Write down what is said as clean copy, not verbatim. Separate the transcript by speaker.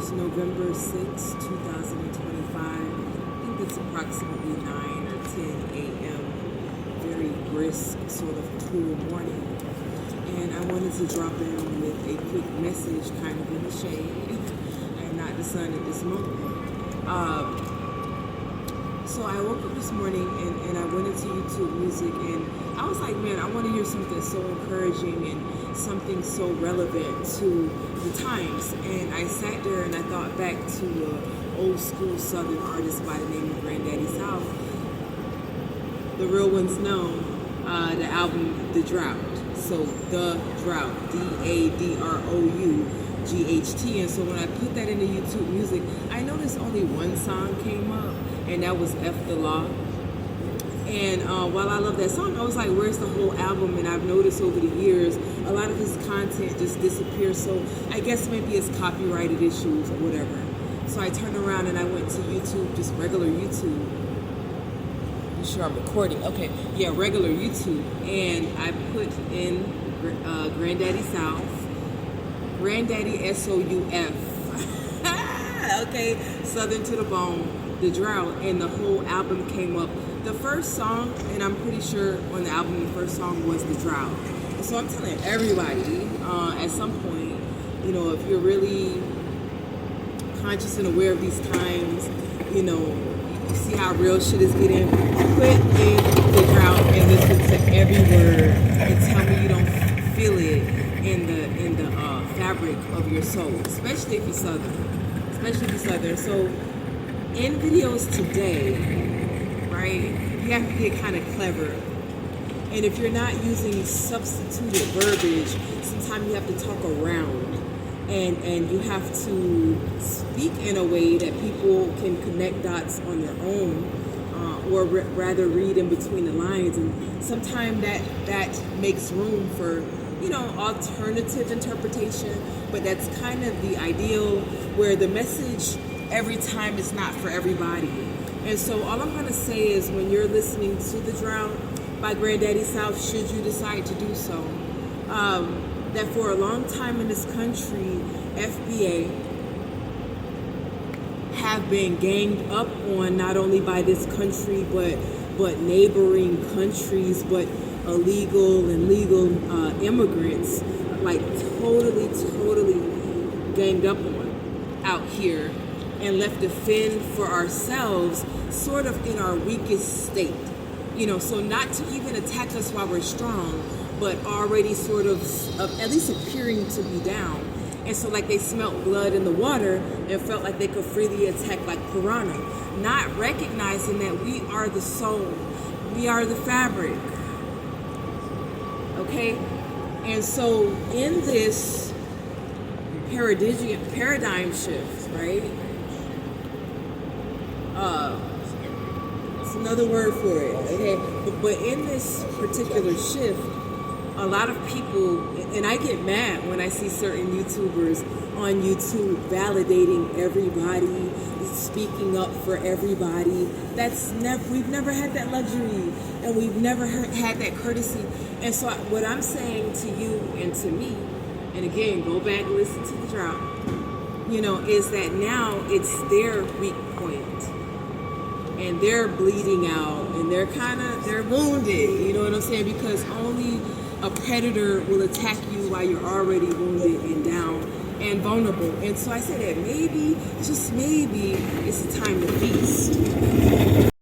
Speaker 1: It's November 6, 2025. I think it's approximately 9 or 10 a.m. Very brisk, sort of cool morning. And I wanted to drop in with a quick message, kind of in the shade. I am not the sun at this moment. So I woke up this morning and I went into YouTube Music, and I was like, man, I want to hear something so encouraging and something so relevant to the times. And I sat there and I thought back to an old school Southern artist by the name of Granddaddy South. The real ones know the album The Drought. So The Drought, DADROUGHT. And so when I put that into YouTube Music, I noticed only one song came up, and that was F the Law. And while I love that song, I was like, where's the whole album? And I've noticed over the years, a lot of his content just disappears. So I guess maybe it's copyrighted issues or whatever. So I turned around and I went to YouTube, just regular YouTube. I'm sure I'm recording. Okay, yeah, regular YouTube. And I put in Granddaddy South, Granddaddy SOUF. Okay, Southern to the Bone, The Drought, and the whole album came up. The first song, and I'm pretty sure on the album, the first song was The Drought. And so I'm telling everybody, at some point, you know, if you're really conscious and aware of these times, you know, you see how real shit is getting, put in The Drought and listen to every word and tell me you don't feel it in the fabric of your soul, especially if you're Southern. So in videos today, right, you have to get kind of clever. And if you're not using substituted verbiage, sometimes you have to talk around. And you have to speak in a way that people can connect dots on their own, or rather read in between the lines. And sometimes that makes room for, you know, alternative interpretation, but that's kind of the ideal, where the message every time is not for everybody. And so all I'm going to say is, when you're listening to The Drought by Granddaddy South, should you decide to do so, that for a long time in this country, FBA have been ganged up on, not only by this country, but neighboring countries, but illegal and legal immigrants, like totally ganged up on out here, and left to fend for ourselves, sort of in our weakest state. You know, so not to even attack us while we're strong, but already sort of at least appearing to be down. And so like they smelt blood in the water and felt like they could freely attack like piranha, not recognizing that we are the soul, we are the fabric. Okay? And so in this paradigm shift, right? It's another word for it, okay? But in this particular shift, a lot of people, and I get mad when I see certain YouTubers on YouTube validating everybody, speaking up for everybody. We've never had that luxury, and we've never had that courtesy. And so what I'm saying to you and to me, and again, go back and listen to The Drought, you know, is that now it's their weak point. And they're bleeding out, and they're wounded, you know what I'm saying? Because only a predator will attack you while you're already wounded and down and vulnerable. And so I say that maybe, just maybe, it's the time to feed.